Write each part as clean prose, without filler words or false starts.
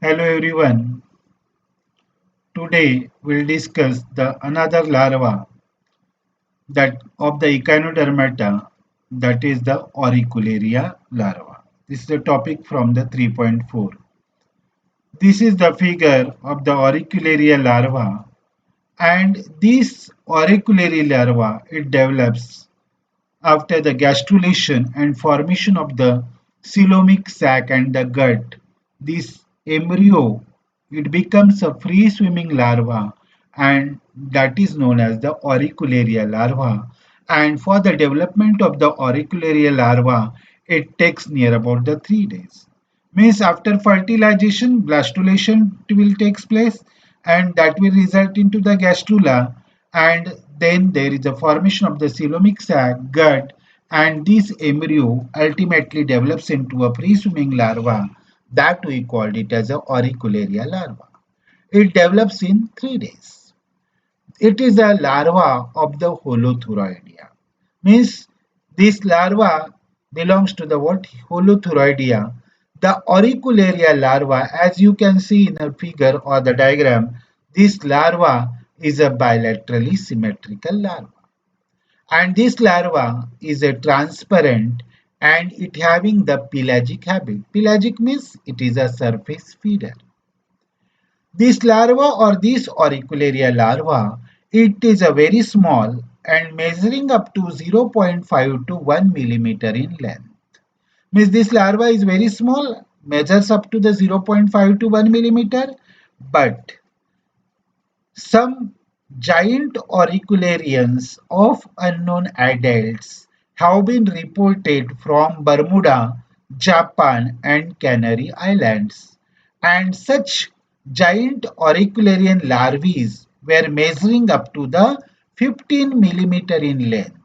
Hello everyone. Today we'll discuss the another larva that of the Echinodermata, that is the Auricularia larva. This is the topic from the 3.4. This is the figure of the Auricularia larva, and this auriculary larva it develops after the gastrulation and formation of the coelomic sac and the gut. This embryo it becomes a free swimming larva, and that is known as the auricularia larva. And for the development of the auricularia larva it takes near about the 3 days. Means after fertilization blastulation will takes place, and that will result into the gastrula, and then there is a formation of the coelomic sac gut, and this embryo ultimately develops into a free swimming larva that we called it as a auricularia larva. It develops in 3 days. It is a larva of the Holothuroidea. Means this larva belongs to the what? Holothuroidea. The auricularia larva, as you can see in a figure or the diagram, this larva is a bilaterally symmetrical larva. And this larva is a transparent and it having the pelagic habit. Pelagic means it is a surface feeder. This larva or this auricularia larva, it is a very small and measuring up to 0.5 to 1 millimeter in length. Means this larva is very small, measures up to the 0.5 to 1 millimeter, but some giant auricularians of unknown adults have been reported from Bermuda, Japan, and Canary Islands, and such giant auricularian larvae were measuring up to the 15 millimeter in length,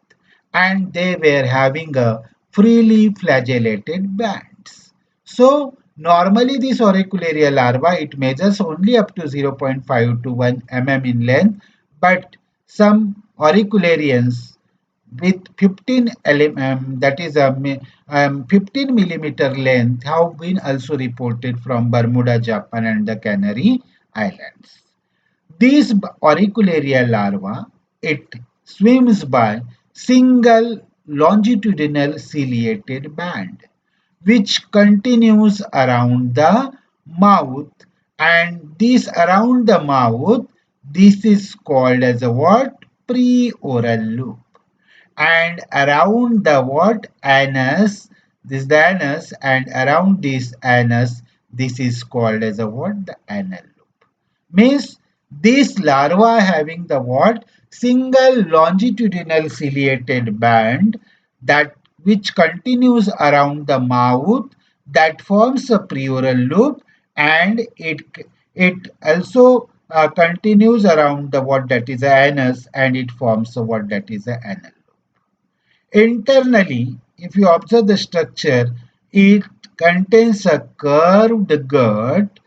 and they were having a freely flagellated bands. So normally this auricularia larva it measures only up to 0.5 to 1 mm in length, but some auricularians with 15 that is a 15 millimeter length have been also reported from Bermuda, Japan, and the Canary Islands. These auricularia larva, it swims by single longitudinal ciliated band which continues around the mouth, and this around the mouth this is called as a what? Preoral loop. And around the what? Anus, this is the anus, and around this anus this is called as a what? The anal loop. Means this larva having the what? Single longitudinal ciliated band that which continues around the mouth, that forms a preoral loop, and it also continues around the what? That is the anus, and it forms a what? That is the anal. Internally, if you observe the structure, it contains a curved gut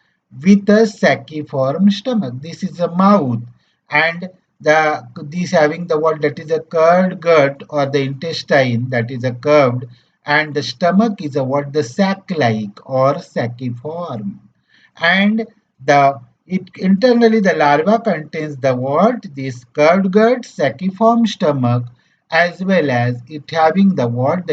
with a saciform stomach. This is a mouth, and this having the what? That is a curved gut or the intestine that is a curved, and the stomach is a what? The sac-like or saciform. And the it internally the larva contains the what? This curved gut, saciform stomach, as well as it having the what?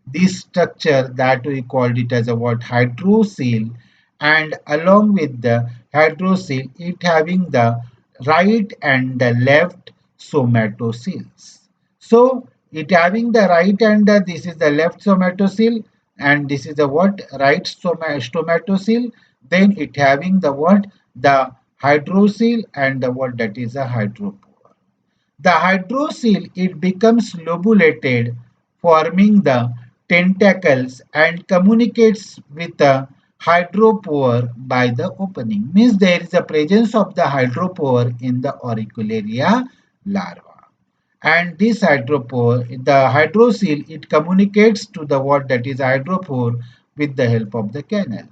This structure that we called it as a what? Hydrocele, and along with the hydrocele it having the right and the left somatoceles. So it having the right and this is the left somatocele, and this is the what? Right stomatocele. Then it having the what? The hydrocele and the what? That is a hydropore. The hydrocele it becomes lobulated, forming the tentacles, and communicates with the hydropore by the opening. Means there is a presence of the hydropore in the auricularia larva. And this hydropore, the hydrocele, it communicates to the what? That is hydropore with the help of the canal.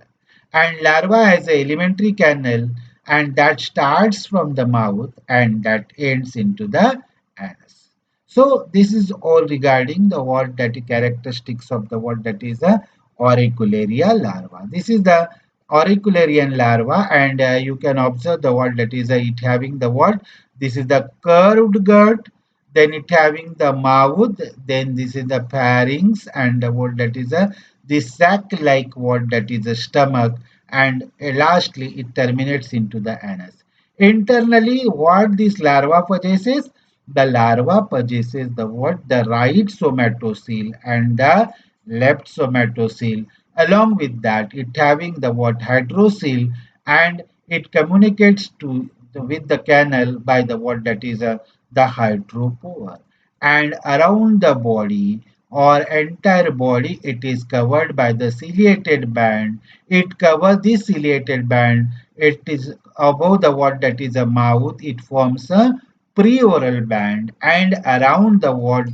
And larva has a elementary canal, and that starts from the mouth and that ends into the anus. So this is all regarding the what? That is characteristics of the what? That is the auricularia larva. This is the auricularian larva, and you can observe the what that is it having the what, this is the curved gut, then it having the mouth, then this is the pharynx, and what that is a this sac like what that is a stomach, and lastly it terminates into the anus. Internally, what this larva possesses, the larva possesses the what, the right somatocele and the left somatocele. Along with that, it having the what, hydrocele, and it communicates to with the canal by the what that is the hydropore. And around the body or entire body, it is covered by the ciliated band. It covers this ciliated band. It is above the what that is a mouth. It forms a preoral band, and around the what,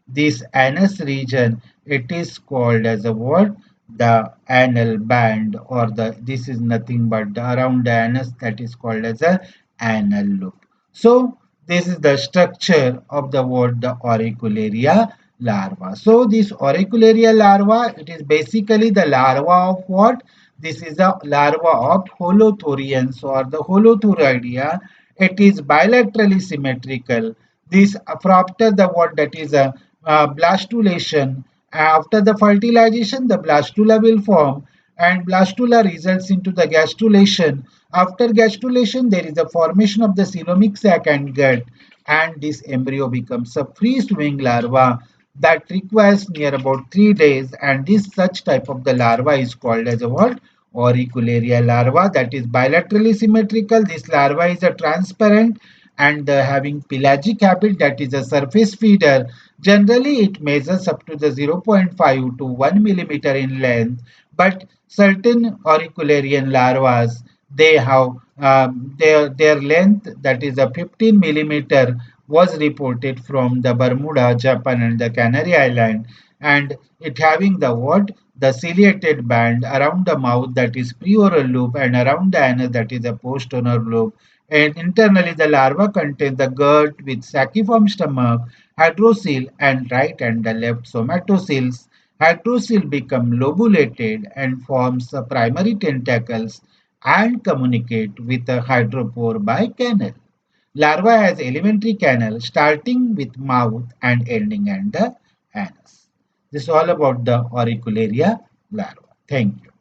this anus region, it is called as a what, the anal band, or the this is nothing but the around the anus, that is called as a anal loop. So this is the structure of the what, the auricularia larva. So this auricularia larva, it is basically the larva of what, this is the larva of holothurians or the holothuridia. It is bilaterally symmetrical. This after the what that is a blastulation, after the fertilization, the blastula will form, and blastula results into the gastrulation. After gastrulation, there is a formation of the coelomic sac and gut, and this embryo becomes a free-swimming larva that requires near about 3 days. And this such type of the larva is called as a what? Auricularia larva, that is bilaterally symmetrical. This larva is a transparent and having pelagic habit, that is a surface feeder. Generally, it measures up to the 0.5 to 1 millimeter in length, but certain auricularian larvas, they have their length, that is a 15 millimeter, was reported from the Bermuda, Japan, and the Canary Island, and it having the what, the ciliated band around the mouth, that is preoral loop, and around the anus, that is a postoral loop. And internally, the larva contains the gut with saciform stomach, hydrocele, and right and the left somatoceles. Hydrocele become lobulated and forms the primary tentacles and communicate with the hydropore by canal. Larva has elementary canal starting with mouth and ending at the anus. This is all about the auricularia larva. Thank you.